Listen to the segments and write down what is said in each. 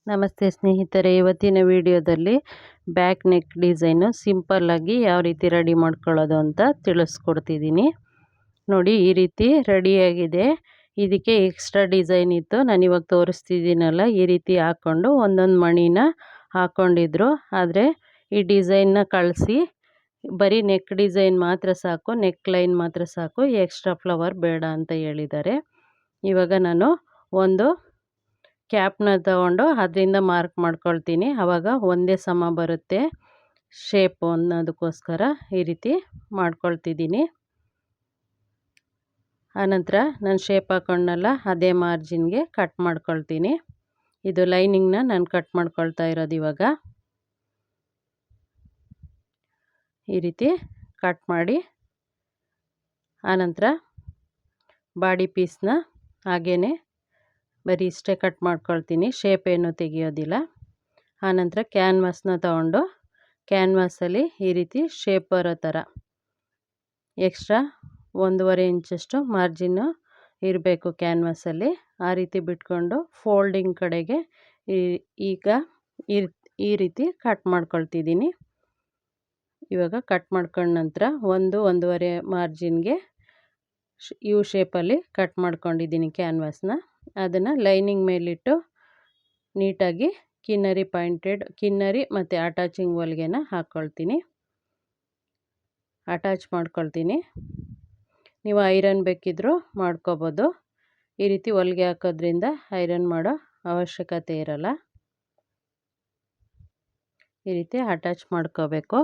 ನಮಸ್ತೆ ಸ್ನೇಹಿತರೆ, ಇವತ್ತಿನ ವಿಡಿಯೋದಲ್ಲಿ ಬ್ಯಾಕ್ ನೆಕ್ ಡಿಸೈನು ಸಿಂಪಲ್ಲಾಗಿ ಯಾವ ರೀತಿ ರೆಡಿ ಮಾಡ್ಕೊಳ್ಳೋದು ಅಂತ ತಿಳಿಸ್ಕೊಡ್ತಿದ್ದೀನಿ. ನೋಡಿ, ಈ ರೀತಿ ರೆಡಿಯಾಗಿದೆ. ಇದಕ್ಕೆ ಎಕ್ಸ್ಟ್ರಾ ಡಿಸೈನ್ ಇತ್ತು, ನಾನಿವಾಗ ತೋರಿಸ್ತಿದ್ದೀನಲ್ಲ, ಈ ರೀತಿ ಹಾಕ್ಕೊಂಡು ಒಂದೊಂದು ಮಣಿನ ಹಾಕ್ಕೊಂಡಿದ್ರು. ಆದರೆ ಈ ಡಿಸೈನ್ನ ಕಳಿಸಿ ಬರೀ ನೆಕ್ ಡಿಸೈನ್ ಮಾತ್ರ ಸಾಕು, ನೆಕ್ ಲೈನ್ ಮಾತ್ರ ಸಾಕು, ಎಕ್ಸ್ಟ್ರಾ ಫ್ಲವರ್ ಬೇಡ ಅಂತ ಹೇಳಿದ್ದಾರೆ. ಇವಾಗ ನಾನು ಒಂದು ಕ್ಯಾಪ್ನ ತಗೊಂಡು ಅದರಿಂದ ಮಾರ್ಕ್ ಮಾಡ್ಕೊಳ್ತೀನಿ. ಆವಾಗ ಒಂದೇ ಸಮ ಬರುತ್ತೆ ಶೇಪು ಅನ್ನೋದಕ್ಕೋಸ್ಕರ ಈ ರೀತಿ ಮಾಡ್ಕೊಳ್ತಿದ್ದೀನಿ. ಆನಂತರ ನಾನು ಶೇಪ್ ಹಾಕೊಂಡಲ್ಲ ಅದೇ ಮಾರ್ಜಿನ್ಗೆ ಕಟ್ ಮಾಡ್ಕೊಳ್ತೀನಿ. ಇದು ಲೈನಿಂಗ್ನ ನಾನು ಕಟ್ ಮಾಡ್ಕೊಳ್ತಾ ಇರೋದು. ಇವಾಗ ಈ ರೀತಿ ಕಟ್ ಮಾಡಿ ಆನಂತರ ಬಾಡಿ ಪೀಸ್ನ ಹಾಗೇ ಬರೀ ಇಷ್ಟೇ ಕಟ್ ಮಾಡ್ಕೊಳ್ತೀನಿ, ಶೇಪ್ ಏನು ತೆಗಿಯೋದಿಲ್ಲ. ಆನಂತರ ಕ್ಯಾನ್ವಾಸ್ನ ತಗೊಂಡು ಕ್ಯಾನ್ವಾಸಲ್ಲಿ ಈ ರೀತಿ ಶೇಪ್ ಬರೋ ಥರ ಎಕ್ಸ್ಟ್ರಾ 1.5 ಇಂಚಷ್ಟು ಮಾರ್ಜಿನ್ನು ಇರಬೇಕು ಕ್ಯಾನ್ವಾಸಲ್ಲಿ. ಆ ರೀತಿ ಬಿಟ್ಕೊಂಡು ಫೋಲ್ಡಿಂಗ್ ಕಡೆಗೆ ಈಗ ಈ ರೀತಿ ಕಟ್ ಮಾಡ್ಕೊಳ್ತಿದ್ದೀನಿ. ಇವಾಗ ಕಟ್ ಮಾಡ್ಕೊಂಡ ನಂತರ 1.5 ಮಾರ್ಜಿನ್ಗೆ ಯು ಶೇಪಲ್ಲಿ ಕಟ್ ಮಾಡ್ಕೊಂಡಿದ್ದೀನಿ ಕ್ಯಾನ್ವಾಸ್ನ. ಅದನ್ನು ಲೈನಿಂಗ್ ಮೇಲಿಟ್ಟು ನೀಟಾಗಿ ಕಿನ್ನರಿ ಮತ್ತು ಅಟ್ಯಾಚಿಂಗ್ ಹೊಲಿಗೆನ ಹಾಕ್ಕೊಳ್ತೀನಿ, ಅಟ್ಯಾಚ್ ಮಾಡ್ಕೊಳ್ತೀನಿ. ನೀವು ಐರನ್ ಬೇಕಿದ್ದರೂ ಮಾಡ್ಕೋಬೋದು. ಈ ರೀತಿ ಹೊಲಿಗೆ ಹಾಕೋದ್ರಿಂದ ಐರನ್ ಮಾಡೋ ಅವಶ್ಯಕತೆ ಇರಲ್ಲ. ಈ ರೀತಿ ಅಟ್ಯಾಚ್ ಮಾಡ್ಕೋಬೇಕು.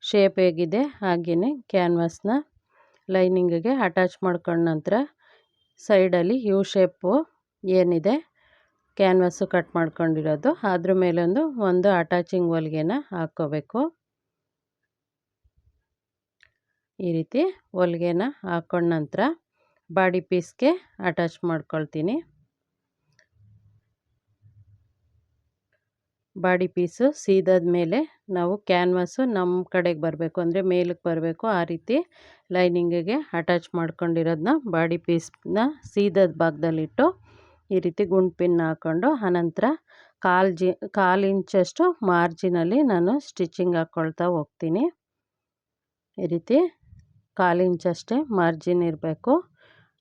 ಶೇಪ್ ಹೇಗಿದೆ ಹಾಗೆಯೇ ಕ್ಯಾನ್ವಾಸ್ನ ಲೈನಿಂಗಿಗೆ ಅಟ್ಯಾಚ್ ಮಾಡ್ಕೊಂಡ ನಂತರ ಸೈಡಲ್ಲಿ ಯು ಶೇಪು ಏನಿದೆ ಕ್ಯಾನ್ವಾಸು ಕಟ್ ಮಾಡ್ಕೊಂಡಿರೋದು ಅದ್ರ ಮೇಲೊಂದು ಅಟ್ಯಾಚಿಂಗ್ ಹೊಲಿಗೆನ ಹಾಕ್ಕೋಬೇಕು. ಈ ರೀತಿ ಹೊಲಿಗೆನ ಹಾಕ್ಕೊಂಡ ನಂತರ ಬಾಡಿ ಪೀಸ್ಗೆ ಅಟ್ಯಾಚ್ ಮಾಡ್ಕೊಳ್ತೀನಿ. ಬಾಡಿ ಪೀಸು ಸೀದಾದ ಮೇಲೆ ನಾವು ಕ್ಯಾನ್ವಾಸು ನಮ್ಮ ಕಡೆಗೆ ಬರಬೇಕು, ಅಂದರೆ ಮೇಲಕ್ಕೆ ಬರಬೇಕು. ಆ ರೀತಿ ಲೈನಿಂಗಿಗೆ ಅಟ್ಯಾಚ್ ಮಾಡ್ಕೊಂಡಿರೋದನ್ನ ಬಾಡಿ ಪೀಸ್ನ ಸೀದಾದ ಭಾಗದಲ್ಲಿಟ್ಟು ಈ ರೀತಿ ಗುಂಡು ಪಿನ್ ಹಾಕ್ಕೊಂಡು ಆನಂತರ 1/4 ಇಂಚಷ್ಟು ಮಾರ್ಜಿನಲ್ಲಿ ನಾನು ಸ್ಟಿಚಿಂಗ್ ಹಾಕ್ಕೊಳ್ತಾ ಹೋಗ್ತೀನಿ. ಈ ರೀತಿ 1/4 ಇಂಚಷ್ಟೇ ಮಾರ್ಜಿನ್ ಇರಬೇಕು.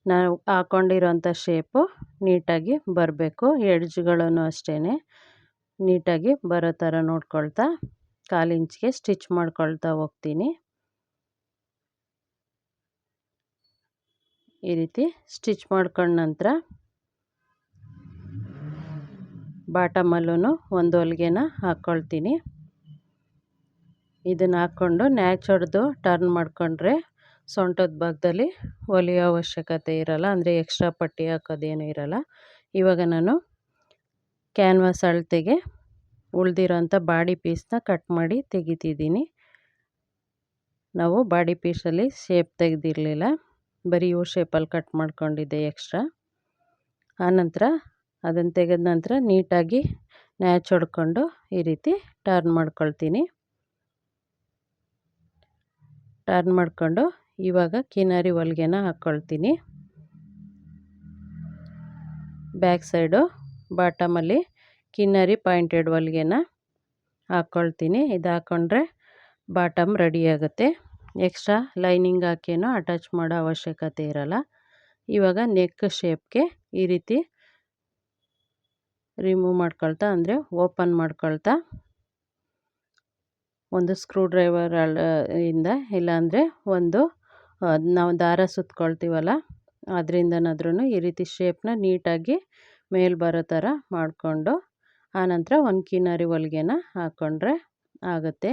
ನಾವು ಹಾಕ್ಕೊಂಡಿರೋಂಥ ಶೇಪು ನೀಟಾಗಿ ಬರಬೇಕು. ಎಡ್ಜ್ಗಳನ್ನು ಅಷ್ಟೇ ನೀಟಾಗಿ ಬರೋ ಥರ ನೋಡ್ಕೊಳ್ತಾ 1/4 ಇಂಚ್ಗೆ ಸ್ಟಿಚ್ ಮಾಡ್ಕೊಳ್ತಾ ಹೋಗ್ತೀನಿ. ಈ ರೀತಿ ಸ್ಟಿಚ್ ಮಾಡ್ಕೊಂಡ ನಂತರ ಬಾಟಮಲ್ಲೂ ಒಂದು ಹೊಲಿಗೆನ ಹಾಕ್ಕೊಳ್ತೀನಿ. ಇದನ್ನು ಹಾಕ್ಕೊಂಡು ನ್ಯಾಚ್ ಹೊಡೆದು ಟರ್ನ್ ಮಾಡಿಕೊಂಡ್ರೆ ಸೊಂಟದ ಭಾಗದಲ್ಲಿ ಹೊಲಿಯೋ ಅವಶ್ಯಕತೆ ಇರಲ್ಲ, ಅಂದರೆ ಎಕ್ಸ್ಟ್ರಾ ಪಟ್ಟಿ ಹಾಕೋದೇನು ಇರಲ್ಲ. ಇವಾಗ ನಾನು ಕ್ಯಾನ್ವಾಸ್ ಅಳತೆಗೆ ಉಳಿದಿರೋಂಥ ಬಾಡಿ ಪೀಸ್ನ ಕಟ್ ಮಾಡಿ ತೆಗಿತಿದ್ದೀನಿ. ನಾವು ಬಾಡಿ ಪೀಸಲ್ಲಿ ಶೇಪ್ ತೆಗೆದಿರಲಿಲ್ಲ, ಬರೀ ಯು ಶೇಪಲ್ಲಿ ಕಟ್ ಮಾಡ್ಕೊಂಡಿದ್ದೆ ಎಕ್ಸ್ಟ್ರಾ. ಆನಂತರ ಅದನ್ನು ತೆಗೆದ ನಂತರ ನೀಟಾಗಿ ನ್ಯಾಚ್ ಹೊಡ್ಕೊಂಡು ಈ ರೀತಿ ಟರ್ನ್ ಮಾಡ್ಕೊಳ್ತೀನಿ. ಟರ್ನ್ ಮಾಡಿಕೊಂಡು ಇವಾಗ ಕಿನ್ನರಿ ಹೊಲಿಗೆನ ಹಾಕ್ಕೊಳ್ತೀನಿ. ಬ್ಯಾಕ್ ಸೈಡು ಬಾಟಮಲ್ಲಿ ಕಿನ್ನರಿ ಪಾಯಿಂಟೆಡ್ ಹೊಲಿಗೆನ ಹಾಕ್ಕೊಳ್ತೀನಿ. ಇದು ಹಾಕ್ಕೊಂಡ್ರೆ ಬಾಟಮ್ ರೆಡಿ ಆಗುತ್ತೆ. ಎಕ್ಸ್ಟ್ರಾ ಲೈನಿಂಗ್ ಹಾಕೇನೋ ಅಟ್ಯಾಚ್ ಮಾಡೋ ಅವಶ್ಯಕತೆ ಇರಲ್ಲ. ಇವಾಗ ನೆಕ್ ಶೇಪ್ಗೆ ಈ ರೀತಿ ರಿಮೂವ್ ಮಾಡ್ಕೊಳ್ತಾ, ಅಂದರೆ ಓಪನ್ ಮಾಡ್ಕೊಳ್ತಾ ಒಂದು ಸ್ಕ್ರೂ ಡ್ರೈವರ್ ಇಂದ ಇಲ್ಲಾಂದರೆ ನಾವು ದಾರ ಸುತ್ಕೊಳ್ತೀವಲ್ಲ ಅದರಿಂದನಾದ್ರೂ ಈ ರೀತಿ ಶೇಪ್ನ ನೀಟಾಗಿ ಮೇಲೆ ಬರೋ ಥರ ಮಾಡಿಕೊಂಡು ಆನಂತರ ಒಂದು ಕಿನ್ನರಿ ಹೊಲಿಗೆನ ಹಾಕ್ಕೊಂಡ್ರೆ ಆಗುತ್ತೆ.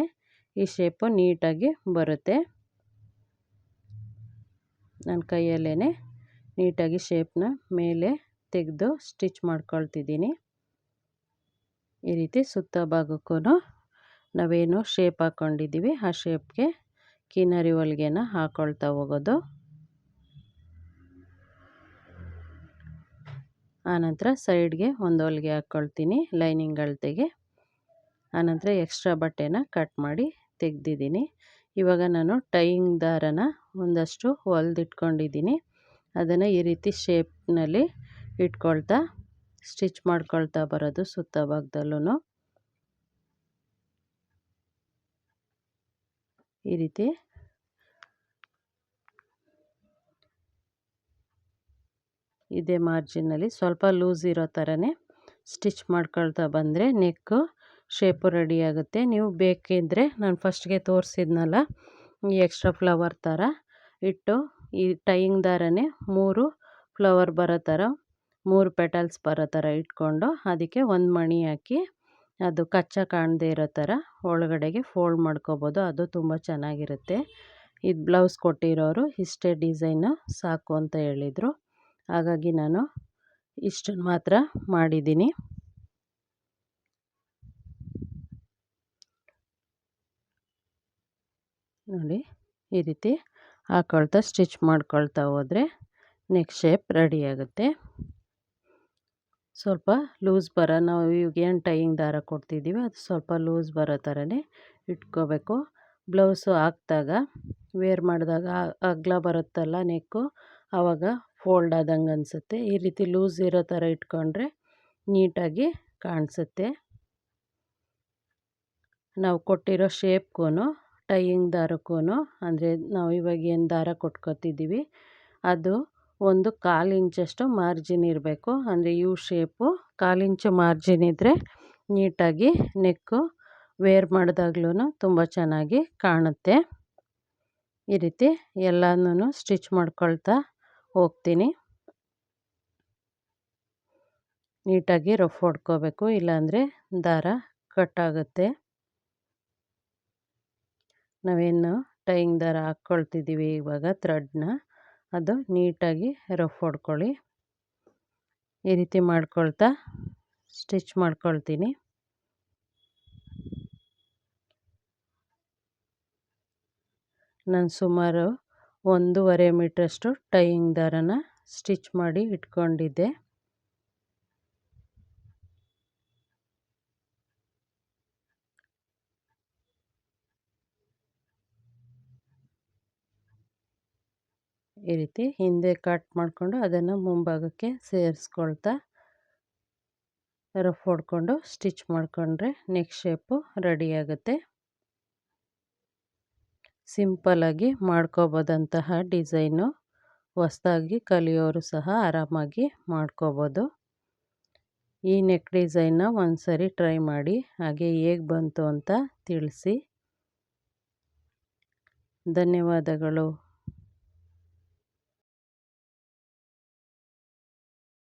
ಈ ಶೇಪು ನೀಟಾಗಿ ಬರುತ್ತೆ. ನನ್ನ ಕೈಯಲ್ಲೇ ನೀಟಾಗಿ ಶೇಪ್ನ ಮೇಲೆ ತೆಗೆದು ಸ್ಟಿಚ್ ಮಾಡ್ಕೊಳ್ತಿದ್ದೀನಿ. ಈ ರೀತಿ ಸುತ್ತ ಭಾಗಕ್ಕೂ ನಾವೇನು ಶೇಪ್ ಹಾಕ್ಕೊಂಡಿದ್ದೀವಿ ಆ ಶೇಪ್ಗೆ ಕಿನ್ನರಿ ಹೊಲಿಗೆನ ಹಾಕ್ಕೊಳ್ತಾ ಹೋಗೋದು. ಆನಂತರ ಸೈಡ್ಗೆ ಒಂದು ಹೊಲಿಗೆ ಹಾಕ್ಕೊಳ್ತೀನಿ ಲೈನಿಂಗ್ ಅಳತೆಗೆ. ಆನಂತರ ಎಕ್ಸ್ಟ್ರಾ ಬಟ್ಟೆನ ಕಟ್ ಮಾಡಿ ತೆಗೆದಿದ್ದೀನಿ. ಇವಾಗ ನಾನು ಟೈಯಿಂಗ್ ದಾರನ ಒಂದಷ್ಟು ಹೊಲಿದಿಟ್ಕೊಂಡಿದ್ದೀನಿ. ಅದನ್ನು ಈ ರೀತಿ ಶೇಪ್ನಲ್ಲಿ ಇಟ್ಕೊಳ್ತಾ ಸ್ಟಿಚ್ ಮಾಡ್ಕೊಳ್ತಾ ಬರೋದು ಸುತ್ತ ಭಾಗದಲ್ಲೂ ಈ ರೀತಿ ಇದೇ ಮಾರ್ಜಿನಲ್ಲಿ ಸ್ವಲ್ಪ ಲೂಸ್ ಇರೋ ಥರನೇ ಸ್ಟಿಚ್ ಮಾಡ್ಕೊಳ್ತಾ ಬಂದರೆ ನೆಕ್ಕು ಶೇಪು ರೆಡಿ ಆಗುತ್ತೆ. ನೀವು ಬೇಕಿದ್ದರೆ ನಾನು ಫಸ್ಟ್ಗೆ ತೋರಿಸಿದ್ನಲ್ಲ ಈ ಎಕ್ಸ್ಟ್ರಾ ಫ್ಲವರ್ ಥರ ಇಟ್ಟು ಈ ಟೈಯಿಂಗ್ ದಾರನೇ 3 ಫ್ಲವರ್ ಬರೋ ಥರ 3 ಪೆಟಲ್ಸ್ ಬರೋ ಥರ ಇಟ್ಕೊಂಡು ಅದಕ್ಕೆ ಒಂದು ಮಣಿ ಹಾಕಿ ಅದು ಕಚ್ಚಾ ಕಾಣದೇ ಇರೋ ಥರ ಒಳಗಡೆಗೆ ಫೋಲ್ಡ್ ಮಾಡ್ಕೋಬೋದು. ಅದು ತುಂಬ ಚೆನ್ನಾಗಿರುತ್ತೆ. ಇದು ಬ್ಲೌಸ್ ಕೊಟ್ಟಿರೋರು ಇಷ್ಟೇ ಡಿಸೈನು ಸಾಕು ಅಂತ ಹೇಳಿದರು. ಹಾಗಾಗಿ ನಾನು ಇಷ್ಟನ್ನು ಮಾತ್ರ ಮಾಡಿದ್ದೀನಿ. ನೋಡಿ ಈ ರೀತಿ ಹಾಕ್ಕೊಳ್ತಾ ಸ್ಟಿಚ್ ಮಾಡ್ಕೊಳ್ತಾ ಹೋದರೆ ನೆಕ್ ಶೇಪ್ ರೆಡಿ ಆಗುತ್ತೆ. ಸ್ವಲ್ಪ ಲೂಸ್ ನಾವು ಇವಾಗ ಏನು ಟೈಯಿಂಗ್ ದಾರ ಕೊಡ್ತಿದ್ದೀವಿ ಅದು ಸ್ವಲ್ಪ ಲೂಸ್ ಬರೋ ಥರನೇ ಇಟ್ಕೋಬೇಕು. ಬ್ಲೌಸು ಹಾಕಿದಾಗ ವೇರ್ ಮಾಡಿದಾಗ ಅಗಲ ಬರುತ್ತಲ್ಲ ನೆಕ್ಕು, ಆವಾಗ ಫೋಲ್ಡ್ ಆದಂಗೆ ಅನಿಸುತ್ತೆ. ಈ ರೀತಿ ಲೂಸ್ ಇರೋ ಥರ ಇಟ್ಕೊಂಡ್ರೆ ನೀಟಾಗಿ ಕಾಣಿಸುತ್ತೆ. ನಾವು ಕೊಟ್ಟಿರೋ ಶೇಪ್ಗೂ ಟೈಯಿಂಗ್ ದಾರಕ್ಕೂ ಅಂದರೆ ನಾವು ಇವಾಗ ಏನು ದಾರ ಕೊಟ್ಕೊತಿದ್ದೀವಿ ಅದು ಒಂದು 1/4 ಇಂಚಷ್ಟು ಮಾರ್ಜಿನ್ ಇರಬೇಕು. ಅಂದರೆ ಯು ಶೇಪು 1/4 ಇಂಚು ಮಾರ್ಜಿನ್ ಇದ್ದರೆ ನೀಟಾಗಿ ನೆಕ್ಕು ವೇರ್ ಮಾಡಿದಾಗ್ಲೂ ತುಂಬ ಚೆನ್ನಾಗಿ ಕಾಣುತ್ತೆ. ಈ ರೀತಿ ಎಲ್ಲನೂ ಸ್ಟಿಚ್ ಮಾಡ್ಕೊಳ್ತಾ ಹೋಗ್ತೀನಿ. ನೀಟಾಗಿ ರಫ್ ಹೊಡ್ಕೋಬೇಕು, ಇಲ್ಲಾಂದರೆ ದಾರ ಕಟ್ಟಾಗುತ್ತೆ. ನಾವೇನು ಟೈಯಿಂಗ್ ದಾರ ಹಾಕ್ಕೊಳ್ತಿದ್ದೀವಿ ಇವಾಗ ಥ್ರೆಡ್ನ ಅದು ನೀಟಾಗಿ ರಫ್ ಹೊಡ್ಕೊಳ್ಳಿ. ಈ ರೀತಿ ಮಾಡ್ಕೊಳ್ತಾ ಸ್ಟಿಚ್ ಮಾಡ್ಕೊಳ್ತೀನಿ. ನಾನು ಸುಮಾರು 1.5 ಮೀಟ್ರಷ್ಟು ಟೈಯಿಂಗ್ ದಾರನ ಸ್ಟಿಚ್ ಮಾಡಿ ಇಟ್ಕೊಂಡಿದ್ದೆ. ಈ ರೀತಿ ಹಿಂದೆ ಕಟ್ ಮಾಡಿಕೊಂಡು ಅದನ್ನು ಮುಂಭಾಗಕ್ಕೆ ಸೇರಿಸ್ಕೊಳ್ತಾ ರಫ್ ಹೊಡ್ಕೊಂಡು ಸ್ಟಿಚ್ ಮಾಡಿಕೊಂಡ್ರೆ ನೆಕ್ ಶೇಪು ರೆಡಿ ಆಗುತ್ತೆ. ಸಿಂಪಲ್ಲಾಗಿ ಮಾಡ್ಕೋಬೋದಂತಹ ಡಿಸೈನು, ಹೊಸದಾಗಿ ಕಲಿಯೋರು ಸಹ ಆರಾಮಾಗಿ ಮಾಡ್ಕೋಬೋದು. ಈ ನೆಕ್ ಡಿಸೈನ್ನ ಒಂದು ಸರಿ ಟ್ರೈ ಮಾಡಿ, ಹಾಗೆ ಹೇಗೆ ಬಂತು ಅಂತ ತಿಳಿಸಿ. ಧನ್ಯವಾದಗಳು.